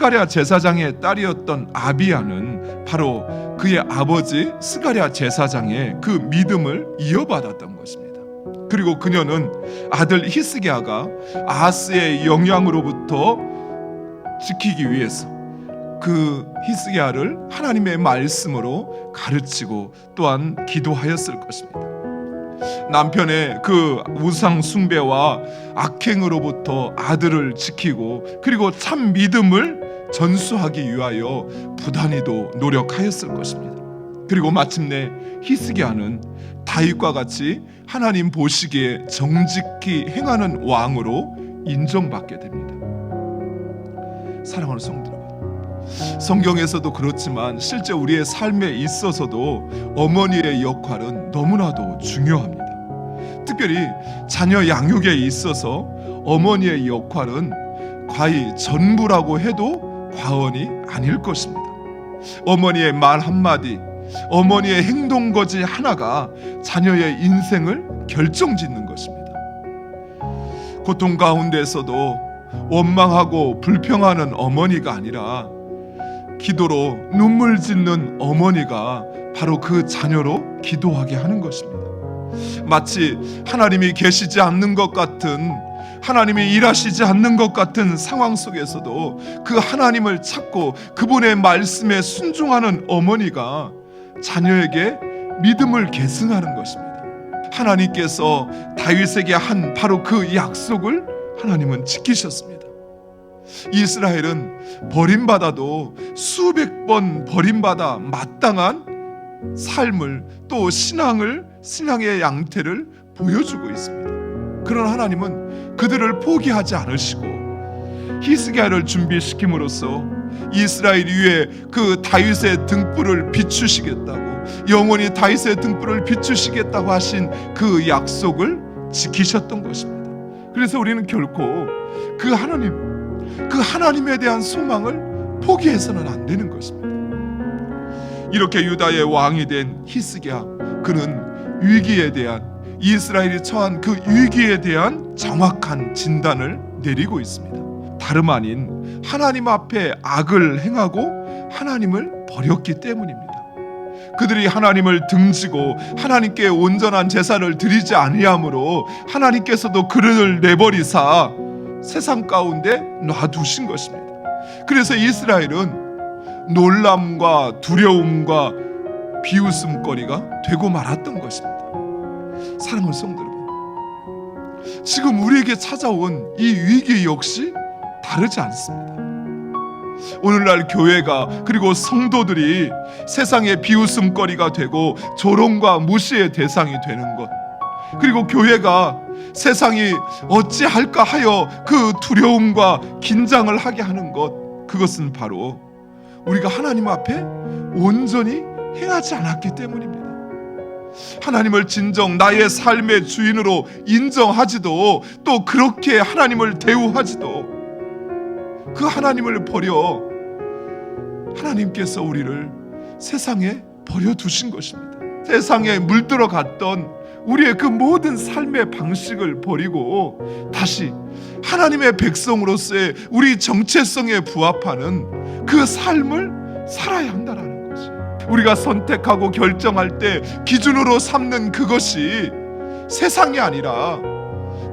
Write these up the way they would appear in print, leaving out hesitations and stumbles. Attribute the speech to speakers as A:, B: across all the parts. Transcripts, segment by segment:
A: 스가랴 제사장의 딸이었던 아비야는 바로 그의 아버지 스가랴 제사장의 그 믿음을 이어받았던 것입니다. 그리고 그녀는 아들 히스기야가 아하스의 영향으로부터 지키기 위해서 그 히스기야를 하나님의 말씀으로 가르치고 또한 기도하였을 것입니다. 남편의 그 우상 숭배와 악행으로부터 아들을 지키고 그리고 참 믿음을 전수하기 위하여 부단히도 노력하였을 것입니다. 그리고 마침내 히스기야는 다윗과 같이 하나님 보시기에 정직히 행하는 왕으로 인정받게 됩니다. 사랑하는 성도 여러분, 성경에서도 그렇지만 실제 우리의 삶에 있어서도 어머니의 역할은 너무나도 중요합니다. 특별히 자녀 양육에 있어서 어머니의 역할은 거의 전부라고 해도 과언이 아닐 것입니다. 어머니의 말 한마디, 어머니의 행동거지 하나가 자녀의 인생을 결정짓는 것입니다. 고통 가운데서도 원망하고 불평하는 어머니가 아니라 기도로 눈물 짓는 어머니가 바로 그 자녀로 기도하게 하는 것입니다. 마치 하나님이 계시지 않는 것 같은, 하나님이 일하시지 않는 것 같은 상황 속에서도 그 하나님을 찾고 그분의 말씀에 순종하는 어머니가 자녀에게 믿음을 계승하는 것입니다. 하나님께서 다윗에게 한 바로 그 약속을 하나님은 지키셨습니다. 이스라엘은 버림받아도 수백 번 버림받아 마땅한 삶을 또 신앙의 양태를 보여주고 있습니다. 그러나 하나님은 그들을 포기하지 않으시고 히스기야를 준비시킴으로써 이스라엘 위에 그 다윗의 등불을 비추시겠다고, 영원히 다윗의 등불을 비추시겠다고 하신 그 약속을 지키셨던 것입니다. 그래서 우리는 결코 그 하나님에 대한 소망을 포기해서는 안 되는 것입니다. 이렇게 유다의 왕이 된 히스기야, 그는 위기에 대한, 이스라엘이 처한 그 위기에 대한 정확한 진단을 내리고 있습니다. 다름 아닌 하나님 앞에 악을 행하고 하나님을 버렸기 때문입니다. 그들이 하나님을 등지고 하나님께 온전한 제사를 드리지 아니함으로 하나님께서도 그를 내버리사 세상 가운데 놔두신 것입니다. 그래서 이스라엘은 놀람과 두려움과 비웃음거리가 되고 말았던 것입니다. 사랑하는 성도 여러분, 지금 우리에게 찾아온 이 위기 역시 다르지 않습니다. 오늘날 교회가 그리고 성도들이 세상의 비웃음거리가 되고 조롱과 무시의 대상이 되는 것, 그리고 교회가 세상이 어찌할까 하여 그 두려움과 긴장을 하게 하는 것, 그것은 바로 우리가 하나님 앞에 온전히 행하지 않았기 때문입니다. 하나님을 진정 나의 삶의 주인으로 인정하지도, 또 그렇게 하나님을 대우하지도, 그 하나님을 버려 하나님께서 우리를 세상에 버려두신 것입니다. 세상에 물들어갔던 우리의 그 모든 삶의 방식을 버리고 다시 하나님의 백성으로서의 우리 정체성에 부합하는 그 삶을 살아야 한다는 것이, 우리가 선택하고 결정할 때 기준으로 삼는 그것이 세상이 아니라,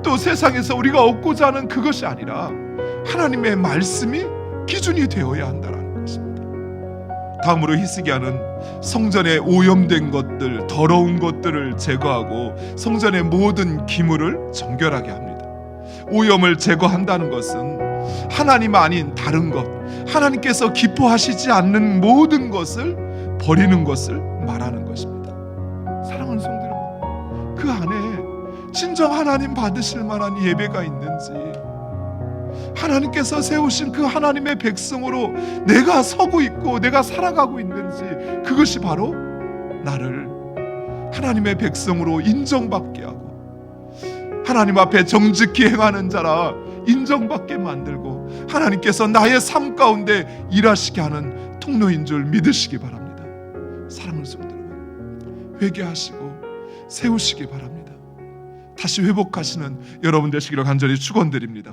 A: 또 세상에서 우리가 얻고자 하는 그것이 아니라 하나님의 말씀이 기준이 되어야 한다는 것입니다. 다음으로 히스기야는 성전에 오염된 것들, 더러운 것들을 제거하고 성전의 모든 기물을 정결하게 합니다. 오염을 제거한다는 것은 하나님 아닌 다른 것, 하나님께서 기뻐하시지 않는 모든 것을 버리는 것을 말하는 것입니다. 사랑하는 성도 여러분, 그 안에 진정 하나님 받으실 만한 예배가 있는지, 하나님께서 세우신 그 하나님의 백성으로 내가 서고 있고 내가 살아가고 있는지, 그것이 바로 나를 하나님의 백성으로 인정받게 하고 하나님 앞에 정직히 행하는 자라 인정받게 만들고 하나님께서 나의 삶 가운데 일하시게 하는 통로인 줄 믿으시기 바랍니다. 사랑하는 성도 여러분, 회개하시고 세우시기 바랍니다. 다시 회복하시는 여러분 되시기를 간절히 축원드립니다.